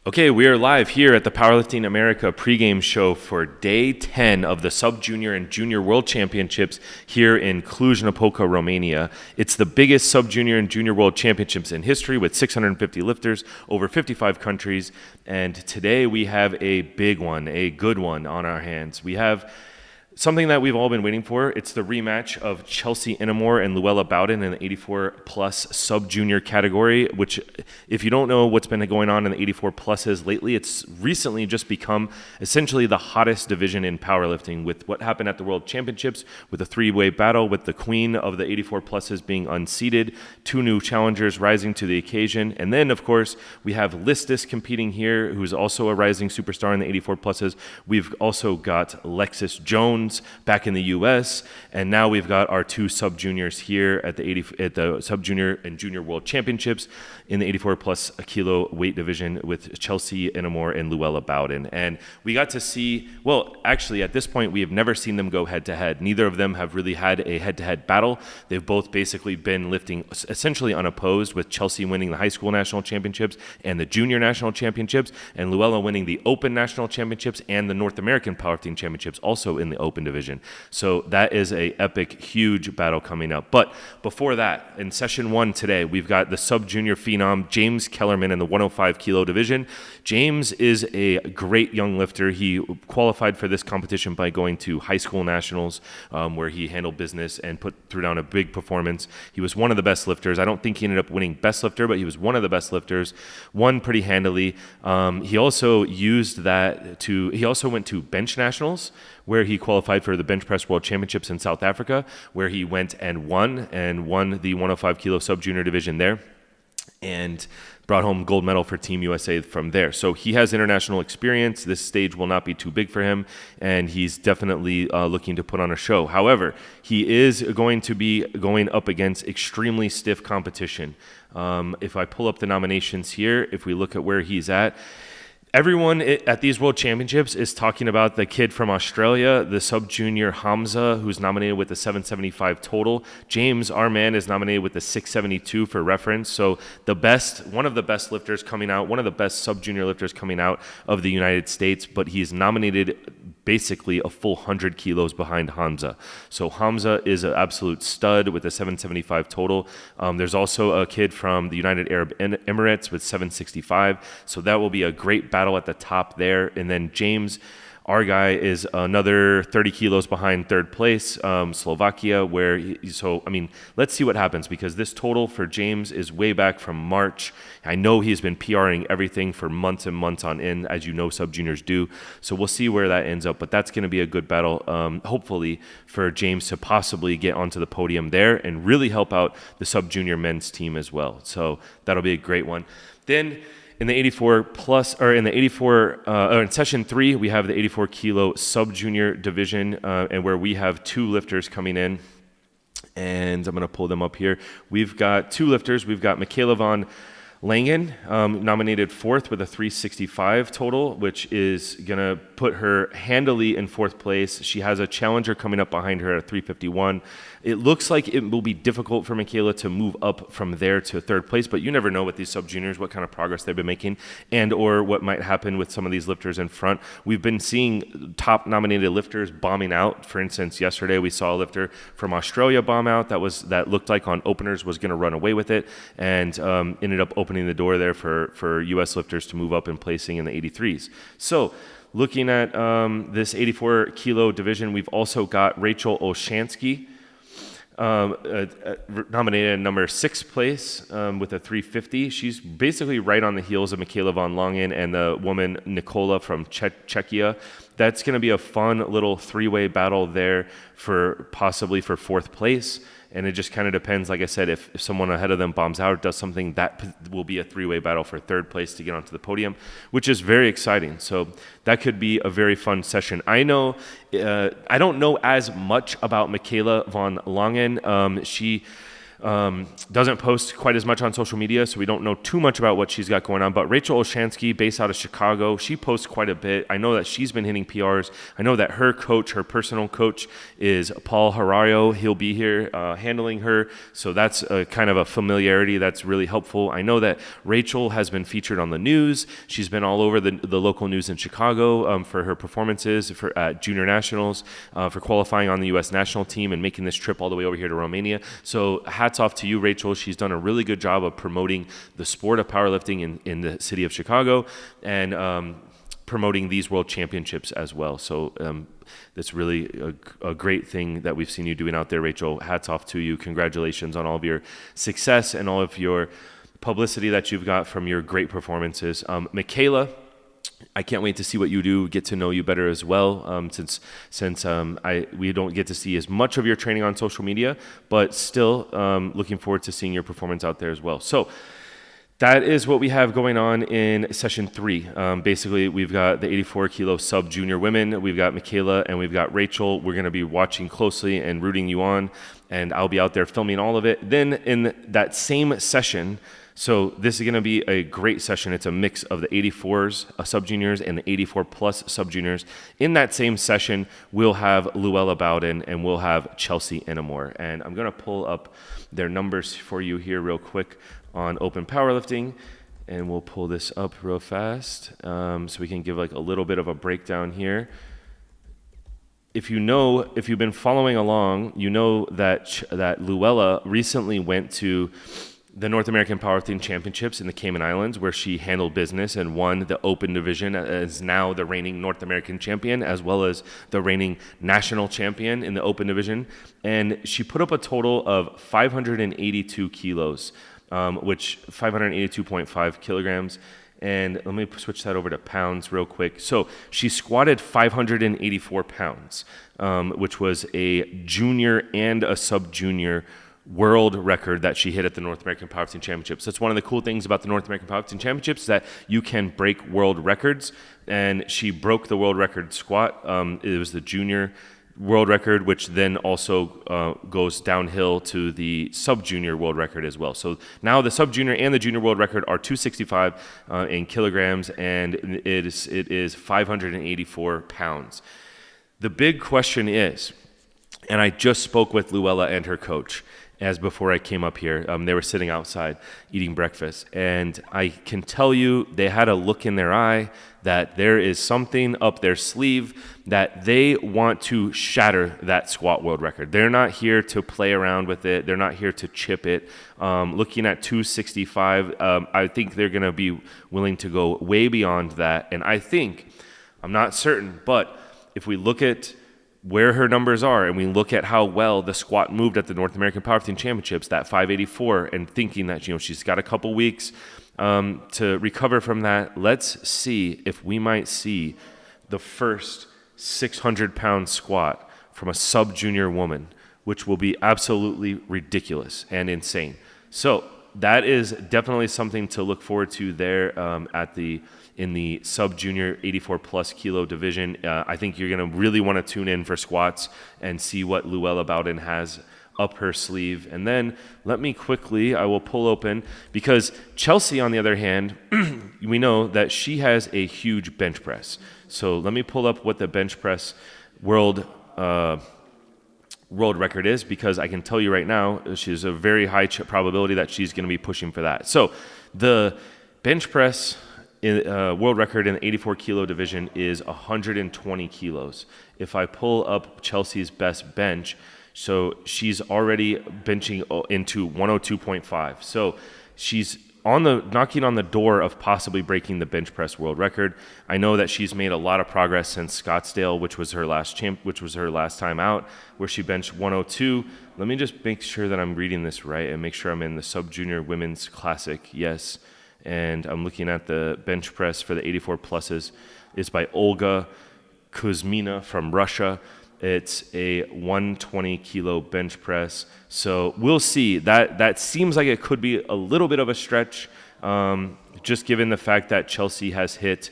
Okay, we are live here at the Powerlifting America pregame show for day 10 of the Sub-Junior and Junior World Championships here in Cluj-Napoca, Romania. It's the biggest Sub-Junior and Junior World Championships in history with 650 lifters, over 55 countries, and today we have a big one, a good one on our hands. We have something that we've all been waiting for. It's the rematch of Chelsea Inamore and Luella Bowden in the 84-plus sub-junior category, which, if you don't know what's been going on in the 84-pluses lately, it's recently just become essentially the hottest division in powerlifting with what happened at the World Championships with a three-way battle with the queen of the 84-pluses being unseated, two new challengers rising to the occasion, and then, of course, we have Listis competing here, who's also a rising superstar in the 84-pluses. We've also got Lexis Jones back in the U.S., and now we've got our two sub-juniors here at the sub-junior and junior world championships in the 84-plus kilo weight division with Chelsea Inamore and Luella Bowden. And we got to see, well, actually, at this point, we have never seen them go head-to-head. Neither of them have really had a head-to-head battle. They've both basically been lifting essentially unopposed, with Chelsea winning the high school national championships and the junior national championships, and Luella winning the open national championships and the North American powerlifting championships, also in the open division. So that is a epic, huge battle coming up. But before that, in session one today, we've got the sub-junior phenom, James Kellerman, in the 105 kilo division. James is a great young lifter. He qualified for this competition by going to high school nationals, where he handled business and threw down a big performance. He was one of the best lifters. I don't think he ended up winning best lifter, but he was one of the best lifters, won pretty handily. He also went to bench nationals, where he qualified for the bench press world championships in South Africa, where he went and won the 105 kilo sub-junior division there, and brought home gold medal for Team USA from there. So he has international experience. This stage will not be too big for him, and he's definitely looking to put on a show. However, he is going to be going up against extremely stiff competition. If I pull up the nominations here, if we look at where he's at, everyone at these World Championships is talking about the kid from Australia, the sub-junior Hamza, who's nominated with the 775 total. James, our man, is nominated with the 672 for reference. So one of the best lifters coming out, one of the best sub-junior lifters coming out of the United States, but he's nominated basically a full 100 kilos behind Hamza. So Hamza is an absolute stud with a 775 total. There's also a kid from the United Arab Emirates with 765. So that will be a great battle at the top there. And then James, our guy, is another 30 kilos behind third place, Slovakia, let's see what happens, because this total for James is way back from March. I know he's been PRing everything for months and months on end, as you know sub-juniors do. So we'll see where that ends up, but that's going to be a good battle, hopefully, for James to possibly get onto the podium there and really help out the sub-junior men's team as well. So that'll be a great one. Then in the 84 plus, or in the 84, in session 3, we have the 84 kilo sub-junior division, and where we have two lifters coming in, and I'm going to pull them up here. We've got two lifters. We've got Michaela von Langen, nominated fourth with a 365 total, which is going to put her handily in fourth place. She has a challenger coming up behind her at 351. It looks like it will be difficult for Michaela to move up from there to third place, but you never know with these sub-juniors what kind of progress they've been making and or what might happen with some of these lifters in front. We've been seeing top nominated lifters bombing out. For instance, yesterday we saw a lifter from Australia bomb out that looked like on openers was going to run away with it, and ended up opening the door there for U.S. lifters to move up and placing in the 83s. So looking at this 84 kilo division, we've also got Rachel Olshansky, nominated in number 6th place with a 350. She's basically right on the heels of Michaela von Langen and the woman Nikola from Czechia. That's going to be a fun little three-way battle there possibly for 4th place. And it just kind of depends, like I said, if someone ahead of them bombs out or does something, that will be a three-way battle for 3rd place to get onto the podium, which is very exciting. So that could be a very fun session. I don't know as much about Michaela von Langen. She Doesn't post quite as much on social media, so we don't know too much about what she's got going on. But Rachel Olshansky, based out of Chicago, she posts quite a bit. I know that she's been hitting PRs. I know that her coach, her personal coach, is Paul Harario. He'll be here handling her, so that's kind of a familiarity that's really helpful. I know that Rachel has been featured on the news. She's been all over the local news in Chicago for her performances at Junior Nationals, for qualifying on the U.S. national team and making this trip all the way over here to Romania. So hats off to you, Rachel. She's done a really good job of promoting the sport of powerlifting in the city of Chicago and promoting these world championships as well. So that's really a great thing that we've seen you doing out there, Rachel. Hats off to you. Congratulations on all of your success and all of your publicity that you've got from your great performances. Michaela, I can't wait to see what you do, get to know you better as well, since we don't get to see as much of your training on social media, but still looking forward to seeing your performance out there as well. So that is what we have going on in session 3. Basically, we've got the 84 kilo sub junior women, we've got Michaela, and we've got Rachel. We're going to be watching closely and rooting you on, and I'll be out there filming all of it. Then in that same session, so this is going to be a great session. It's a mix of the 84s sub-juniors and the 84 plus sub-juniors. In that same session, we'll have Luella Bowden and we'll have Chelsea Enamore. And I'm going to pull up their numbers for you here real quick on Open Powerlifting. And we'll pull this up real fast so we can give like a little bit of a breakdown here. If you've been following along, you know that Luella recently went to the North American Powerlifting Championships in the Cayman Islands, where she handled business and won the open division, as now the reigning North American champion, as well as the reigning national champion in the open division. And she put up a total of 582 kilos, which 582.5 kilograms. And let me switch that over to pounds real quick. So she squatted 584 pounds, which was a junior and a sub-junior world record that she hit at the North American Powerlifting Championships. That's one of the cool things about the North American Powerlifting Championships, that you can break world records, and she broke the world record squat. It was the junior world record, which then also goes downhill to the sub-junior world record as well. So now the sub-junior and the junior world record are 265 in kilograms, and it is 584 pounds. The big question is, and I just spoke with Luella and her coach as before I came up here. They were sitting outside eating breakfast, and I can tell you they had a look in their eye that there is something up their sleeve, that they want to shatter that squat world record. They're not here to play around with it. They're not here to chip it. Looking at 265, I think they're going to be willing to go way beyond that. And I think, I'm not certain, but if we look at where her numbers are and we look at how well the squat moved at the North American Powerlifting Championships, that 584, and thinking that, she's got a couple weeks to recover from that, let's see if we might see the first 600-pound squat from a sub-junior woman, which will be absolutely ridiculous and insane. So that is definitely something to look forward to there in the sub-junior 84 plus kilo division. I think you're going to really want to tune in for squats and see what Luella Bowden has up her sleeve. And then let me quickly, I will pull open, because Chelsea, on the other hand, we know that she has a huge bench press. So let me pull up what the bench press world record is, because I can tell you right now, she's a very high probability that she's going to be pushing for that. So the bench press world record in the 84 kilo division is 120 kilos. If I pull up Chelsea's best bench, so she's already benching into 102.5. So she's knocking on the door of possibly breaking the bench press world record. I know that she's made a lot of progress since Scottsdale, which was her last time out, where she benched 102. Let me just make sure that I'm reading this right and make sure I'm in the sub-junior women's classic. Yes. And I'm looking at the bench press for the 84 pluses. It's by Olga Kuzmina from Russia. It's a 120 kilo bench press. So we'll see. That seems like it could be a little bit of a stretch, just given the fact that Chelsea has hit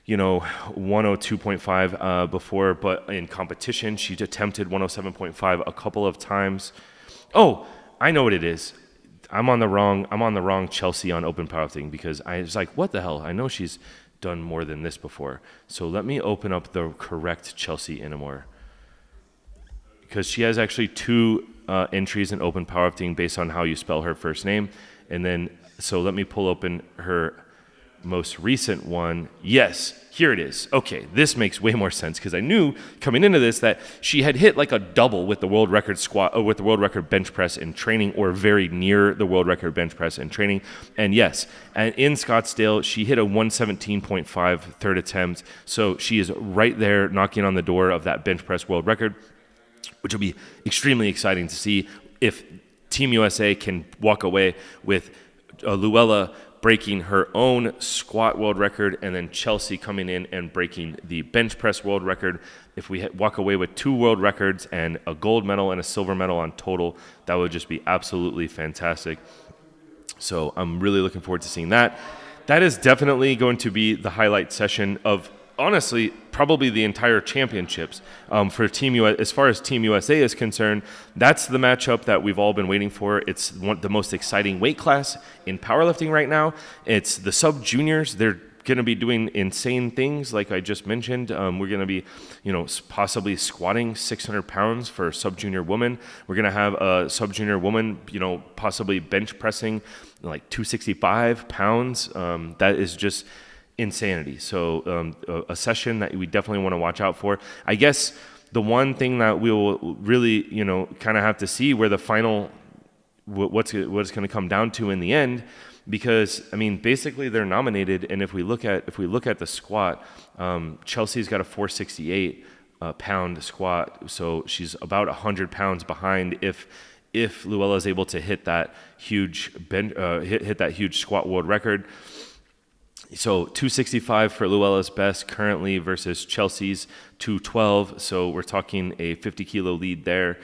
102.5 before, but in competition, she's attempted 107.5 a couple of times. Oh, I know what it is. I'm on the wrong Chelsea on open powerlifting because I was like, what the hell? I know she's done more than this before. So let me open up the correct Chelsea Inamore, because she has actually 2 entries in open powerlifting based on how you spell her first name. And then, so let me pull open her most recent one. Yes, here it is. Okay, this makes way more sense, because I knew coming into this that she had hit like a double with the world record squat, with the world record bench press in training, or very near the world record bench press in training. And yes, and in Scottsdale, she hit a 117.5 third attempt. So she is right there knocking on the door of that bench press world record, which will be extremely exciting to see if Team USA can walk away with Luella breaking her own squat world record, and then Chelsea coming in and breaking the bench press world record. If we walk away with 2 world records and a gold medal and a silver medal on total, that would just be absolutely fantastic. So I'm really looking forward to seeing that. That is definitely going to be the highlight session of, honestly, probably the entire championships. For Team US, as far as Team USA is concerned, that's the matchup that we've all been waiting for. It's the most exciting weight class in powerlifting right now. It's the sub juniors. They're going to be doing insane things, like I just mentioned. We're going to be, possibly squatting 600 pounds for sub junior woman. We're going to have a sub junior woman, possibly bench pressing like 265 pounds. That is just insanity. So a session that we definitely want to watch out for. I guess the one thing that we will really, kind of have to see where the final, what's going to come down to in the end, because basically they're nominated, and if we look at the squat, Chelsea's got a 468 pound squat, so she's about 100 pounds behind if Luella is able to hit that huge hit that huge squat world record. So 265 for Luella's best currently versus Chelsea's 212. So we're talking a 50 kilo lead there.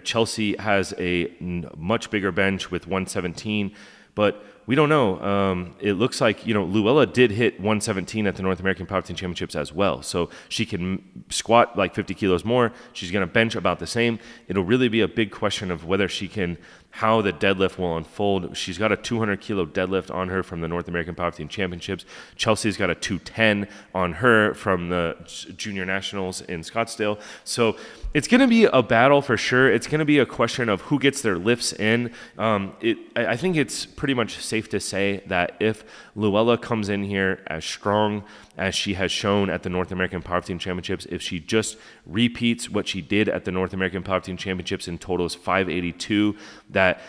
Chelsea has a much bigger bench with 117, but we don't know. It looks like, Luella did hit 117 at the North American Powerlifting Championships as well. So she can squat like 50 kilos more. She's going to bench about the same. It'll really be a big question of whether she can, how the deadlift will unfold. She's got a 200 kilo deadlift on her from the North American Powerlifting Championships. Chelsea's got a 210 on her from the Junior Nationals in Scottsdale. So it's going to be a battle for sure. It's going to be a question of who gets their lifts in. I think it's pretty much safe to say that if Luella comes in here as strong as she has shown at the North American Powerlifting Championships, if she just repeats what she did at the North American Powerlifting Championships in totals 582, that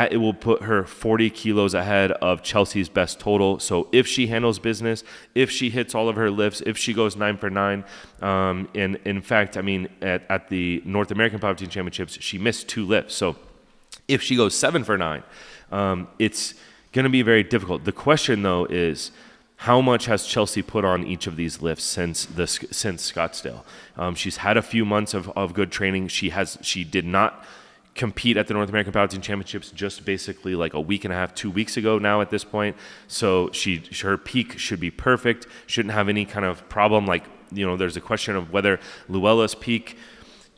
it will put her 40 kilos ahead of Chelsea's best total. So if she handles business, if she hits all of her lifts, if she goes 9 for 9, and in fact, at the North American Powerlifting Championships, she missed 2 lifts. So if she goes 7 for 9, it's going to be very difficult. The question, though, is how much has Chelsea put on each of these lifts since Scottsdale? She's had a few months of good training. She did not compete at the North American Powerlifting Championships just basically like a week and a half, 2 weeks ago now at this point. So her peak should be perfect. Shouldn't have any kind of problem. Like, there's a question of whether Luella's peak,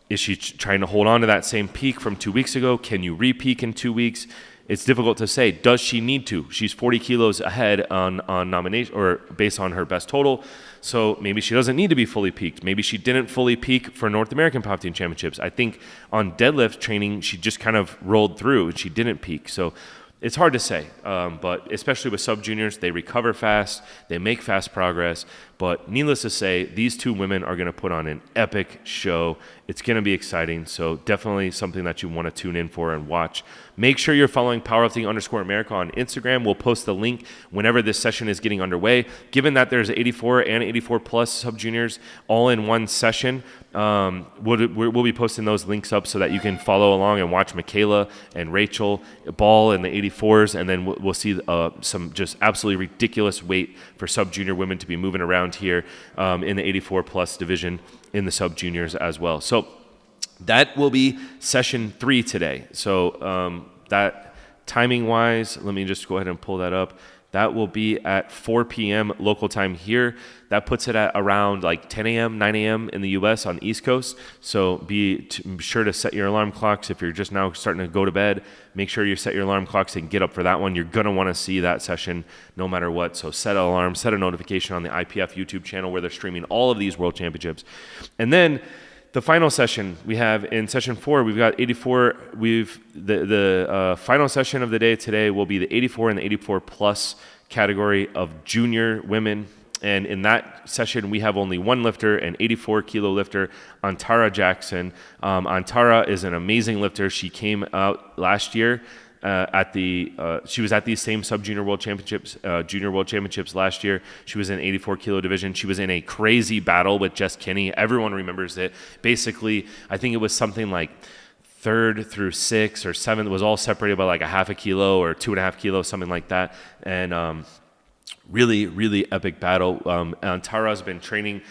is she trying to hold on to that same peak from 2 weeks ago? Can you re-peak in 2 weeks? It's difficult to say. Does she need to? She's 40 kilos ahead on nomination, or based on her best total. So maybe she doesn't need to be fully peaked. Maybe she didn't fully peak for North American Powerlifting Championships. I think on deadlift training, she just kind of rolled through and she didn't peak. So it's hard to say, but especially with sub-juniors, they recover fast, they make fast progress. But needless to say, these 2 women are going to put on an epic show. It's going to be exciting, so definitely something that you want to tune in for and watch. Make sure you're following Powerlifting_America on Instagram. We'll post the link whenever this session is getting underway. Given that there's 84 and 84 plus sub-juniors all in one session, we'll be posting those links up so that you can follow along and watch Michaela and Rachel ball in the 84s, and then we'll see some just absolutely ridiculous weight for sub-junior women to be moving around here in the 84 plus division in the sub-juniors as well. So that will be session 3 today. So Timing wise, let me just go ahead and pull that up. That will be at 4 p.m. local time here. That puts it at around like 10 a.m., 9 a.m. in the U.S. on the East Coast. So be sure to set your alarm clocks. If you're just now starting to go to bed, make sure you set your alarm clocks and get up for that one. You're going to want to see that session no matter what. So set an alarm, set a notification on the IPF YouTube channel where they're streaming all of these world championships. And then the final session we have in session 4, we've got 84. The final session of the day today will be the 84 and the 84 plus category of junior women. And in that session, we have only one lifter, an 84 kilo lifter, Antara Jackson. Antara is an amazing lifter. She came out last year. She was at these same sub-junior world championships, junior world championships last year. She was in 84 kilo division. She was in a crazy battle with Jess Kinney. Everyone remembers it. Basically, I think it was something like 3rd through 6th or 7th. It was all separated by like a half a kilo or 2.5 kilos, something like that. And really, really epic battle. Antara's been training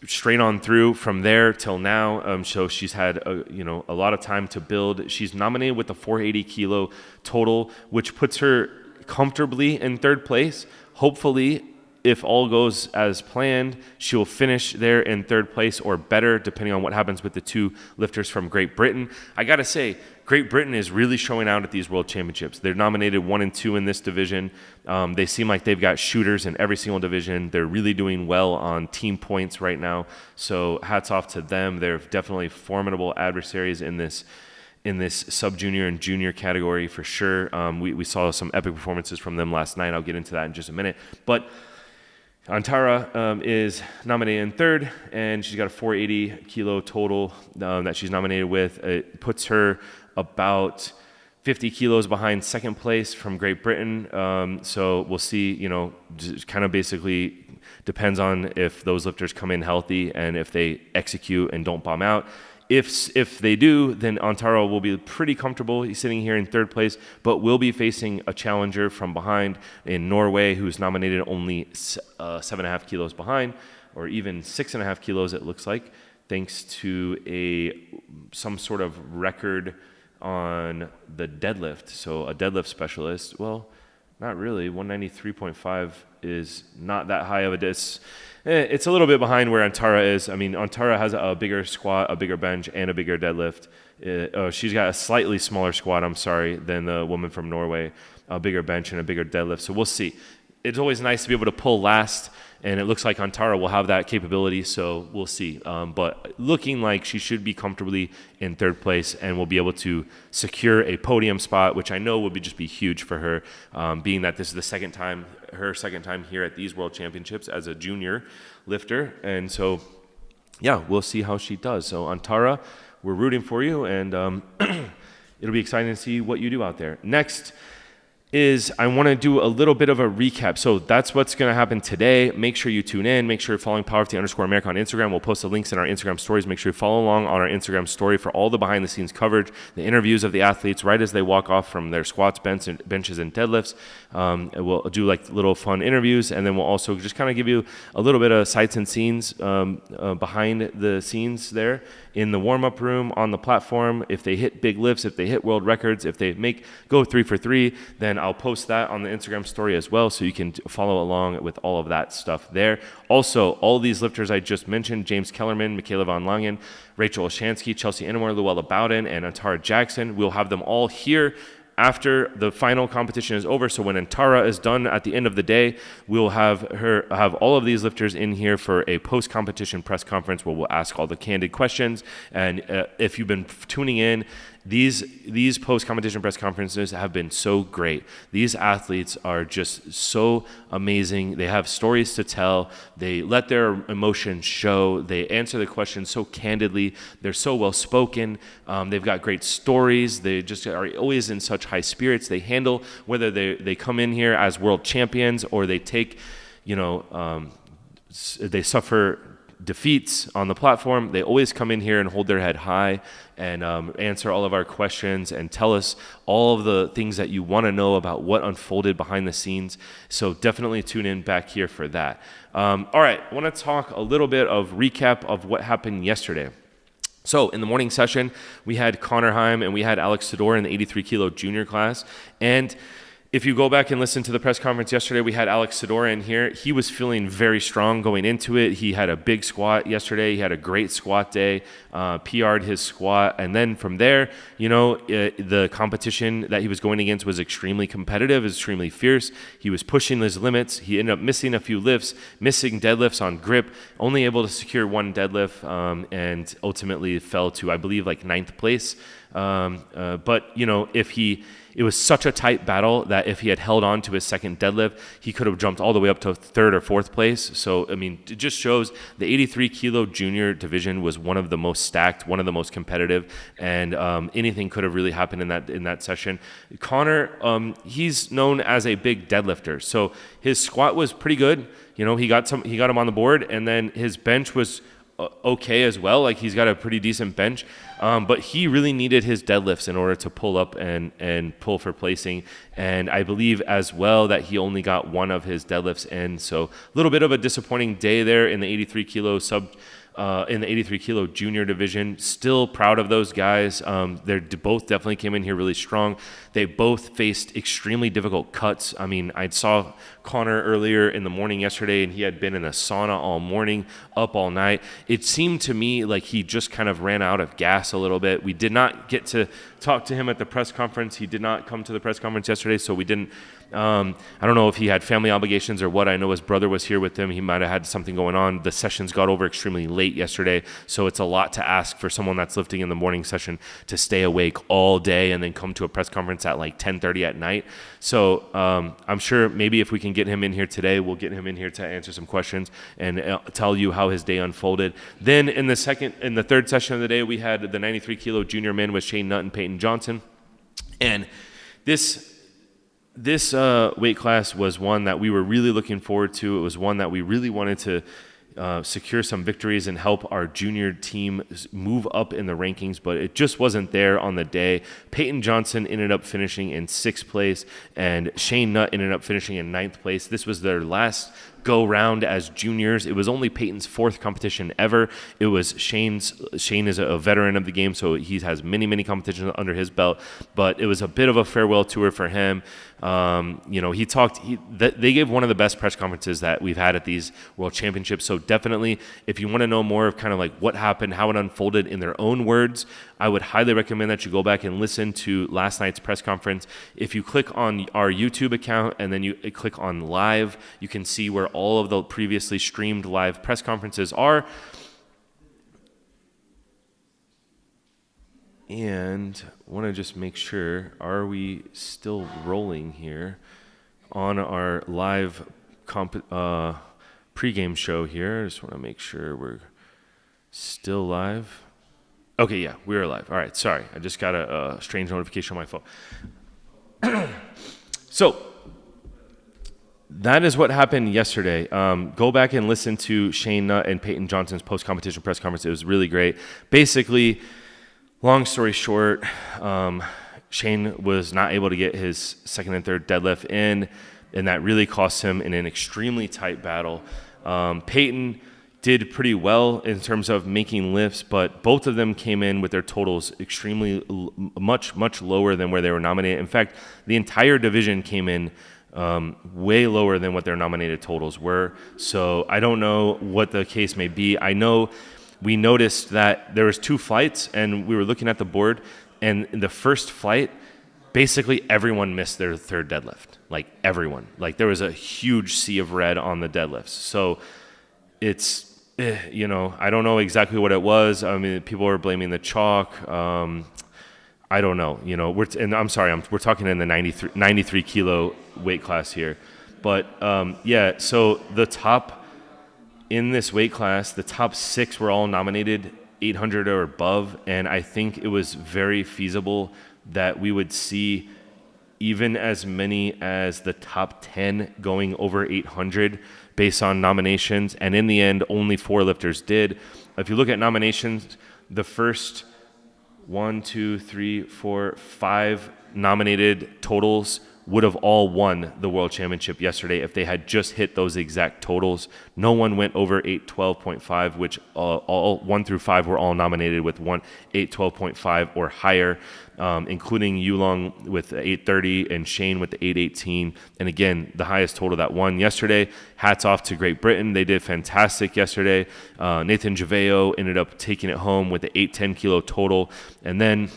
straight on through from there till now. So she's had a lot of time to build. She's nominated with the 480 kilo total, which puts her comfortably in 3rd place. Hopefully, if all goes as planned, she'll finish there in 3rd place or better, depending on what happens with the 2 lifters from Great Britain. I got to say, Great Britain is really showing out at these world championships. They're nominated 1 and 2 in this division. They seem like they've got shooters in every single division. They're really doing well on team points right now. So hats off to them. They're definitely formidable adversaries in this sub-junior and junior category for sure. We saw some epic performances from them last night. I'll get into that in just a minute. But Antara is nominated in 3rd, and she's got a 480 kilo total that she's nominated with. It puts her about 50 kilos behind 2nd place from Great Britain. So we'll see, just kind of basically depends on if those lifters come in healthy and if they execute and don't bomb out. If they do, then Antara will be pretty comfortable. He's sitting here in 3rd place, but will be facing a challenger from behind in Norway, who's nominated only 7.5 kilos behind, or even 6.5 kilos, it looks like, thanks to some sort of record on the deadlift. So a deadlift specialist, well, not really. 193.5 is not that high of a dis. It's a little bit behind where Antara is. I mean, Antara has a bigger squat, a bigger bench, and a bigger deadlift. She's got a slightly smaller squat, than the woman from Norway, a bigger bench and a bigger deadlift. So we'll see. It's always nice to be able to pull last, and it looks like Antara will have that capability, so we'll see. But looking like she should be comfortably in 3rd place and will be able to secure a podium spot, which I know would just be huge for her, being that this is her second time here at these World Championships as a junior lifter. And so, yeah, we'll see how she does. So Antara, we're rooting for you, and it'll be exciting to see what you do out there. Next is I want to do a little bit of a recap. So that's what's going to happen today. Make sure you tune in. Make sure you're following Powerlifting_America on Instagram. We'll post the links in our Instagram stories. Make sure you follow along on our Instagram story for all the behind-the-scenes coverage, the interviews of the athletes right as they walk off from their squats, benches, and deadlifts. We'll do like little fun interviews, and then we'll also just kind of give you a little bit of sights and scenes behind the scenes there in the warm-up room, on the platform. If they hit big lifts, if they hit world records, if they go 3 for 3, then I'll post that on the Instagram story as well, so you can follow along with all of that stuff there. Also, all these lifters I just mentioned, James Kellerman, Michaela von Langen, Rachel Olshansky, Chelsea Innemore, Luella Bowden, and Antara Jackson. We'll have them all here after the final competition is over. So when Antara is done at the end of the day, we'll have all of these lifters in here for a post-competition press conference where we'll ask all the candid questions. And if you've been tuning in, these post-competition press conferences have been so great. These athletes are just so amazing. They have stories to tell. They let their emotions show. They answer the questions so candidly. They're so well-spoken. They've got great stories. They just are always in such high spirits. They handle, whether they come in here as world champions or they take, they suffer defeats on the platform, they always come in here and hold their head high and answer all of our questions and tell us all of the things that you want to know about what unfolded behind the scenes. So definitely tune in back here for that. All right, I want to talk a little bit of recap of what happened yesterday. So in the morning session, we had Connor Heim and we had Alex Sador in the 83 kilo junior class. And if you go back and listen to the press conference yesterday, we had Alex Sador in here. He was feeling very strong going into it. He had a big squat yesterday. He had a great squat day, PR'd his squat. And then from there, the competition that he was going against was extremely competitive, extremely fierce. He was pushing his limits. He ended up missing a few lifts, missing deadlifts on grip, only able to secure one deadlift, and ultimately fell to, I believe, like 9th place. It was such a tight battle that if he had held on to his second deadlift, he could have jumped all the way up to 3rd or 4th place. So, I mean, it just shows the 83 kilo junior division was one of the most stacked, one of the most competitive, and anything could have really happened in that session. Connor, he's known as a big deadlifter, so his squat was pretty good. He got him on the board, and then his bench was okay as well. Like, he's got a pretty decent bench, but he really needed his deadlifts in order to pull up and pull for placing. And I believe as well that he only got one of his deadlifts in. So a little bit of a disappointing day there in the 83 kilo in the 83 kilo junior division. Still proud of those guys. They both definitely came in here really strong. They both faced extremely difficult cuts. I mean, I saw Connor earlier in the morning yesterday, and he had been in a sauna all morning, up all night. It seemed to me like he just kind of ran out of gas a little bit. We did not get to talk to him at the press conference. He did not come to the press conference yesterday, so we didn't. I don't know if he had family obligations or what. I know his brother was here with him. He might have had something going on. The sessions got over extremely late yesterday, so it's a lot to ask for someone that's lifting in the morning session to stay awake all day and then come to a press conference at like 10:30 at night. So I'm sure maybe if we can get him in here today, we'll get him in here to answer some questions and tell you how his day unfolded. Then in the third session of the day, we had the 93 kilo junior men with Shane Nutt and Peyton Johnson. And this weight class was one that we were really looking forward to. It was one that we really wanted to secure some victories and help our junior team move up in the rankings, but it just wasn't there on the day. Peyton Johnson ended up finishing in 6th place, and Shane Nutt ended up finishing in 9th place. This was their last go round as juniors. It was only Peyton's 4th competition ever. It was Shane's. Shane is a veteran of the game, so he has many competitions under his belt, but it was a bit of a farewell tour for him. They gave one of the best press conferences that we've had at these world championships. So definitely, if you want to know more of kind of like what happened, how it unfolded in their own words, I would highly recommend that you go back and listen to last night's press conference. If you click on our YouTube account and then you click on live, you can see where all of the previously streamed live press conferences are. And I want to just make sure, are we still rolling here on our live pregame show here? I just want to make sure we're still live. Okay, yeah, we are live. All right, sorry. I just got a strange notification on my phone. So that is what happened yesterday. Go back and listen to Shane Nutt and Peyton Johnson's post-competition press conference. It was really great. Basically, long story short, Shane was not able to get his 2nd and 3rd deadlift in, and that really cost him in an extremely tight battle. Peyton did pretty well in terms of making lifts, but both of them came in with their totals extremely much lower than where they were nominated. In fact, the entire division came in way lower than what their nominated totals were. So I don't know what the case may be. I know we noticed that there was 2 flights, and we were looking at the board, and in the first flight, basically everyone missed their 3rd deadlift. Like everyone. Like there was a huge sea of red on the deadlifts. So it's, I don't know exactly what it was. I mean, people are blaming the chalk. I don't know. We're talking in the 93 kilo weight class here. But so the top in this weight class, the top 6 were all nominated 800 or above, and I think it was very feasible that we would see even as many as the top 10 going over 800 based on nominations, and in the end, only 4 lifters did. If you look at nominations, the first 5 nominated totals would have all won the world championship yesterday if they had just hit those exact totals. No one went over 812.5, which all 1 through 5 were all nominated with 812.5 or higher, including Yulong with 830 and Shane with the 818. And again, the highest total that won yesterday. Hats off to Great Britain. They did fantastic yesterday. Nathan Javeo ended up taking it home with the 810 kilo total. And then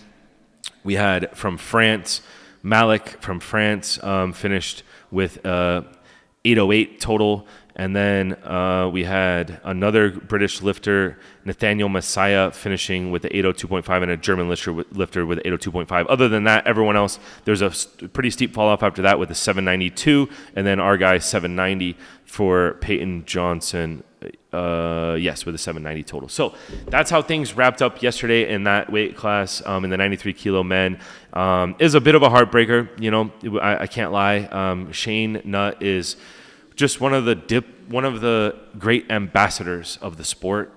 we had from France, Malik from France finished with 808 total. And then we had another British lifter, Nathaniel Messiah, finishing with the 802.5 and a German lifter with 802.5. Other than that, everyone else, there's a pretty steep fall off after that with the 792, and then our guy 790 for Peyton Johnson. Yes, with a 790 total. So that's how things wrapped up yesterday in that weight class in the 93 kilo men. Is a bit of a heartbreaker, you know. I can't lie. Shane Nutt is just one of the great ambassadors of the sport.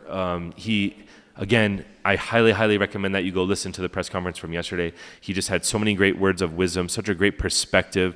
Again, I highly recommend that you go listen to the press conference from yesterday. He just had so many great words of wisdom, such a great perspective.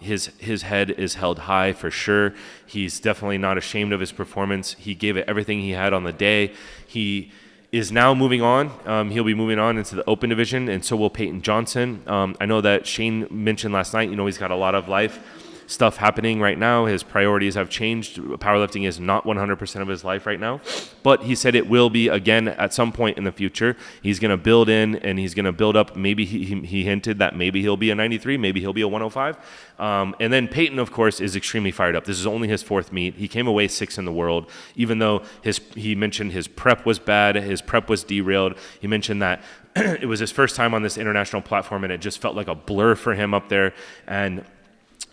His head is held high for sure. He's definitely not ashamed of his performance. He gave it everything he had on the day. He is now moving on. He'll be moving on into the open division, and so will Peyton Johnson. I know that Shane mentioned last night, he's got a lot of life stuff happening right now. His priorities have changed. Powerlifting is not 100% of his life right now, but he said it will be again at some point in the future. He's going to build in and he's going to build up. Maybe he hinted that maybe he'll be a 93, maybe he'll be a 105. And then Peyton, of course, is extremely fired up. This is only his fourth meet. He came away 6th in the world, even though he mentioned his prep was bad, his prep was derailed. He mentioned that it was his first time on this international platform and it just felt like a blur for him up there. And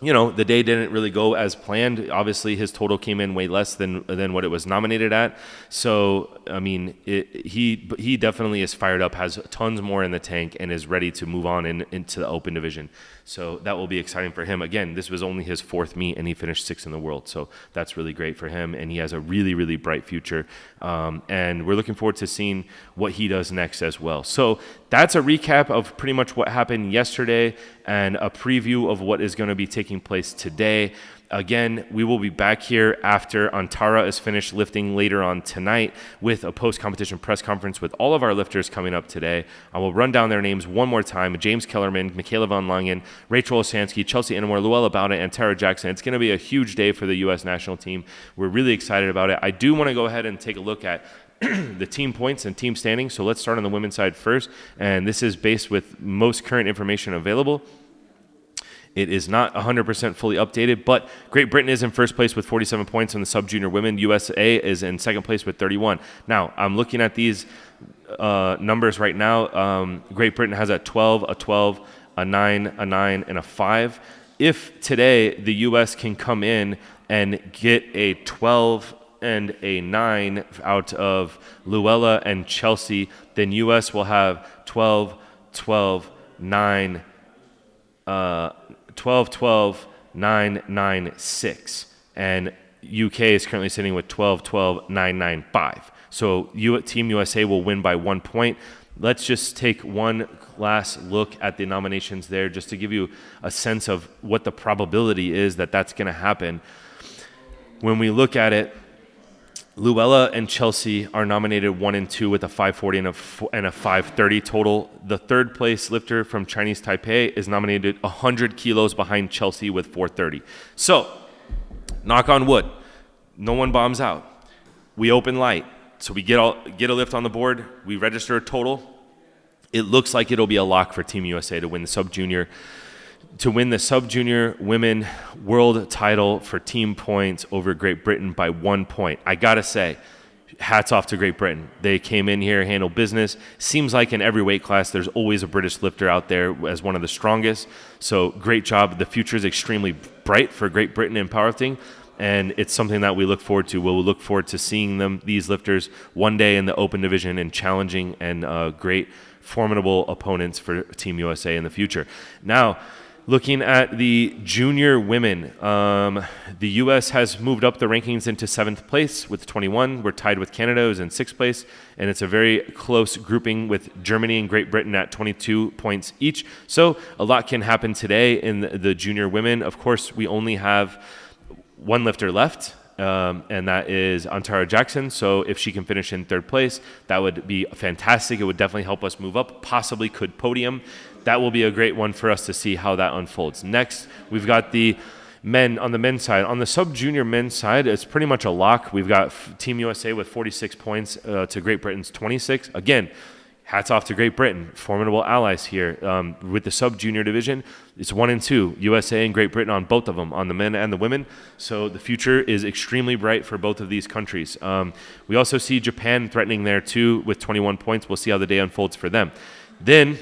the day didn't really go as planned. Obviously, his total came in way less than what it was nominated at. So, I mean, he definitely is fired up, has tons more in the tank, and is ready to move on into the open division. So that will be exciting for him. Again, this was only his 4th meet, and he finished 6th in the world. So that's really great for him, and he has a really, really bright future. And we're looking forward to seeing what he does next as well. So that's a recap of pretty much what happened yesterday and a preview of what is going to be taking place today. Again, we will be back here after Antara is finished lifting later on tonight with a post-competition press conference with all of our lifters coming up today. I will run down their names one more time. James Kellerman, Michaela Von Langen, Rachel Osansky, Chelsea Inamore, Luella Bauda, and Tara Jackson. It's going to be a huge day for the U.S. national team. We're really excited about it. I do want to go ahead and take a look at the team points and team standings. So let's start on the women's side first. And this is based with most current information available. It is not 100% fully updated, but Great Britain is in first place with 47 points in the sub-junior women. USA is in second place with 31. Now, I'm looking at these numbers right now. Great Britain has a 12, a 12, a 9, a 9, and a 5. If today the U.S. can come in and get a 12 and a 9 out of Luella and Chelsea, then U.S. will have 12, 12, 9, 12, 12, 9, 9, 6. And UK is currently sitting with 12, 12, 9, 9, 5. So Team USA will win by 1 point. Let's just take one last look at the nominations there just to give you a sense of what the probability is that that's going to happen. When we look at it, Luella and Chelsea are nominated 1 and 2 with a 540 and a 530 total. The third place lifter from Chinese Taipei is nominated 100 kilos behind Chelsea with 430. So, knock on wood, no one bombs out. We open light, so we get a lift on the board. We register a total. It looks like it'll be a lock for Team USA to win the sub-junior women world title for team points over Great Britain by 1 point. I gotta say, hats off to Great Britain. They came in here, handled business. Seems like in every weight class, there's always a British lifter out there as one of the strongest. So great job. The future is extremely bright for Great Britain in powerlifting, and it's something that we look forward to. We'll look forward to seeing these lifters one day in the open division and challenging and great, formidable opponents for Team USA in the future. Now, Looking at the junior women, the U.S. has moved up the rankings into 7th place with 21. We're tied with Canada, who's in 6th place, and it's a very close grouping with Germany and Great Britain at 22 points each. So a lot can happen today in the junior women. Of course, we only have one lifter left, and that is Antara Jackson. So if she can finish in 3rd place, that would be fantastic. It would definitely help us move up, possibly could podium. That will be a great one for us to see how that unfolds. Next, we've got the men on the men's side. On the sub-junior men's side, it's pretty much a lock. We've got Team USA with 46 points to Great Britain's 26. Again, hats off to Great Britain, formidable allies here. With the sub-junior division, it's 1 and 2, USA and Great Britain on both of them, on the men and the women. So the future is extremely bright for both of these countries. We also see Japan threatening there too with 21 points. We'll see how the day unfolds for them. Then,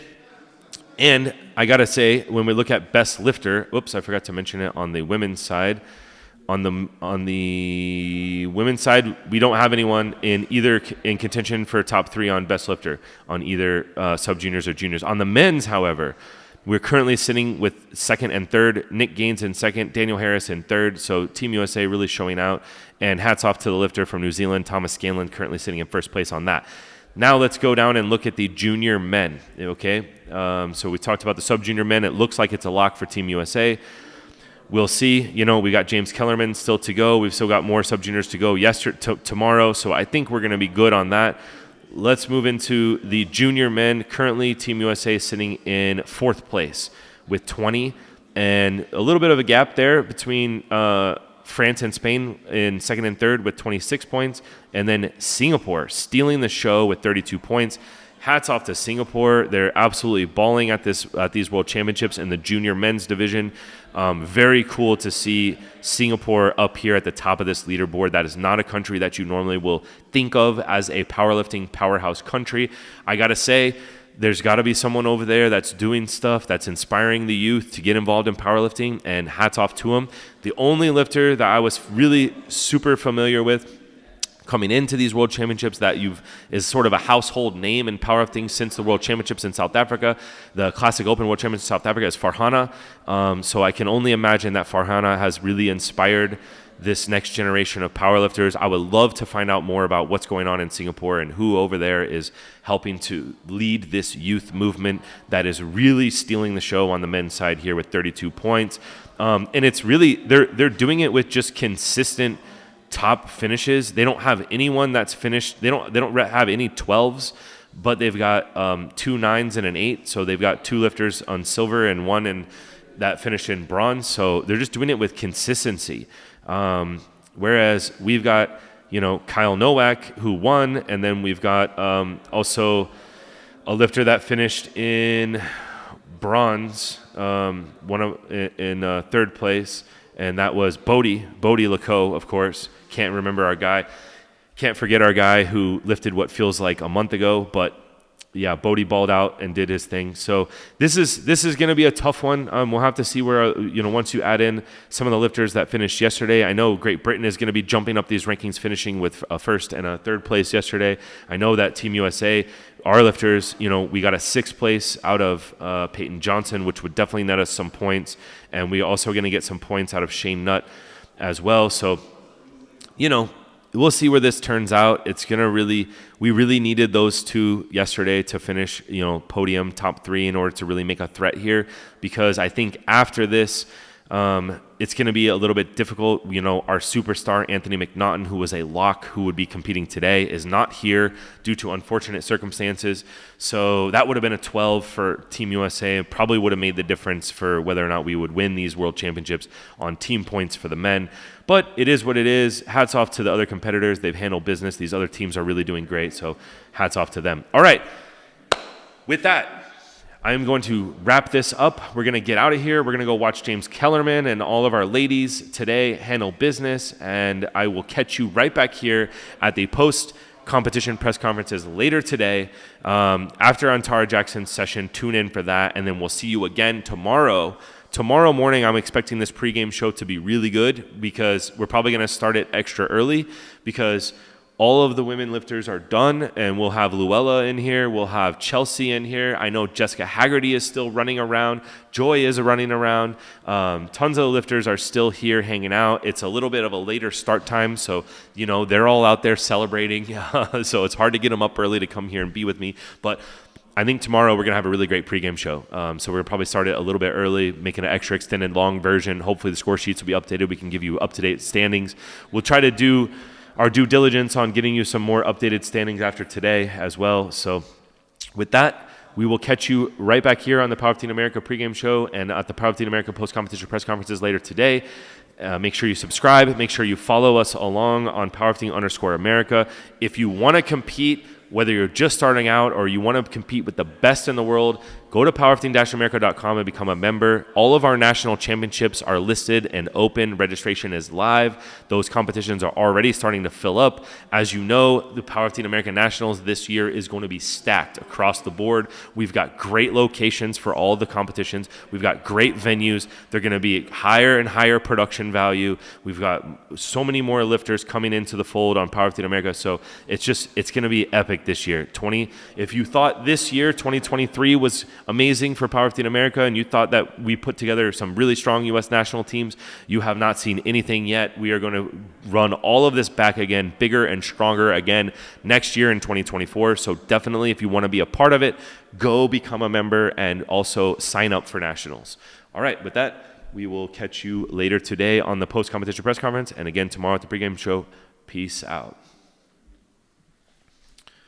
and I got to say, when we look at best lifter, oops, I forgot to mention it on the women's side. On the women's side, we don't have anyone in contention for top 3 on best lifter on either sub-juniors or juniors. On the men's, however, we're currently sitting with 2nd and 3rd. Nick Gaines in 2nd, Daniel Harris in 3rd. So Team USA really showing out. And hats off to the lifter from New Zealand, Thomas Scanlon, currently sitting in 1st place on that. Now let's go down and look at the junior men, okay? So we talked about the sub-junior men. It looks like it's a lock for Team USA. We'll see. We got James Kellerman still to go. We've still got more sub-juniors to go tomorrow, so I think we're going to be good on that. Let's move into the junior men. Currently, Team USA sitting in 4th place with 20, and a little bit of a gap there between France and Spain in 2nd and 3rd with 26 points, and then Singapore stealing the show with 32 points. Hats off to Singapore. They're absolutely balling at these World Championships in the junior men's division. Very cool to see Singapore up here at the top of this leaderboard. That is not a country that you normally will think of as a powerlifting powerhouse country. I got to say, there's got to be someone over there that's doing stuff, that's inspiring the youth to get involved in powerlifting, and hats off to them. The only lifter that I was really super familiar with coming into these World Championships that is sort of a household name in powerlifting since the World Championships in South Africa, the Classic Open World Championships in South Africa, is Farhana. So I can only imagine that Farhana has really inspired this next generation of powerlifters. I would love to find out more about what's going on in Singapore and who over there is helping to lead this youth movement that is really stealing the show on the men's side here with 32 points. And it's really, they're doing it with just consistent top finishes. They don't have anyone that's finished. They don't have any 12s, but they've got 2 9s and an 8. So they've got 2 lifters on silver and 1 that finished in bronze. So they're just doing it with consistency. Whereas we've got, Kyle Nowak who won, and then we've got also a lifter that finished in bronze, in 3rd place, and that was Bodie Laco, of course. Can't remember our guy. Can't forget our guy who lifted what feels like a month ago, but yeah, Bodie balled out and did his thing. So this is going to be a tough one. We'll have to see where, once you add in some of the lifters that finished yesterday. I know Great Britain is going to be jumping up these rankings, finishing with a 1st and a 3rd place yesterday. I know that Team USA, our lifters, we got a 6th place out of Peyton Johnson, which would definitely net us some points. And we also going to get some points out of Shane Nutt as well. So, we'll see where this turns out. It's going to we really needed those 2 yesterday to finish, podium top 3 in order to really make a threat here, because I think after this, it's going to be a little bit difficult. Our superstar, Anthony McNaughton, who was a lock who would be competing today, is not here due to unfortunate circumstances. So that would have been a 12 for Team USA. It probably would have made the difference for whether or not we would win these World Championships on team points for the men. But it is what it is. Hats off to the other competitors. They've handled business. These other teams are really doing great. So hats off to them. All right. With that, I'm going to wrap this up. We're going to get out of here. We're going to go watch James Kellerman and all of our ladies today handle business. And I will catch you right back here at the post-competition press conferences later today. After Antara Jackson's session, tune in for that. And then we'll see you again tomorrow. Tomorrow morning, I'm expecting this pregame show to be really good because we're probably going to start it extra early because all of the women lifters are done, and we'll have Luella in here. We'll have Chelsea in here. I know Jessica Haggerty is still running around. Joy is running around. Tons of the lifters are still here hanging out. It's a little bit of a later start time, so, they're all out there celebrating. So it's hard to get them up early to come here and be with me. But I think tomorrow we're going to have a really great pregame show. So we're going to probably start it a little bit early, make it an extra extended long version. Hopefully the score sheets will be updated. We can give you up-to-date standings. We'll try to do our due diligence on getting you some more updated standings after today as well. So with that, we will catch you right back here on the Powerlifting America pregame show and at the Powerlifting America post-competition press conferences later today. Make sure you subscribe. Make sure you follow us along on Powerlifting_America. If you want to compete, whether you're just starting out or you want to compete with the best in the world, go to powerlifting-america.com and become a member. All of our national championships are listed and open. Registration is live. Those competitions are already starting to fill up. As you know, the Powerlifting America Nationals this year is going to be stacked across the board. We've got great locations for all the competitions. We've got great venues. They're going to be higher and higher production value. We've got so many more lifters coming into the fold on Powerlifting America. So it's going to be epic this year. If you thought this year, 2023, was amazing for Powerlifting America, and you thought that we put together some really strong U.S. national teams, you have not seen anything yet. We are going to run all of this back again, bigger and stronger again next year in 2024. So definitely, if you want to be a part of it, go become a member and also sign up for nationals. All right, with that, we will catch you later today on the post-competition press conference, and again tomorrow at the pregame show. Peace out.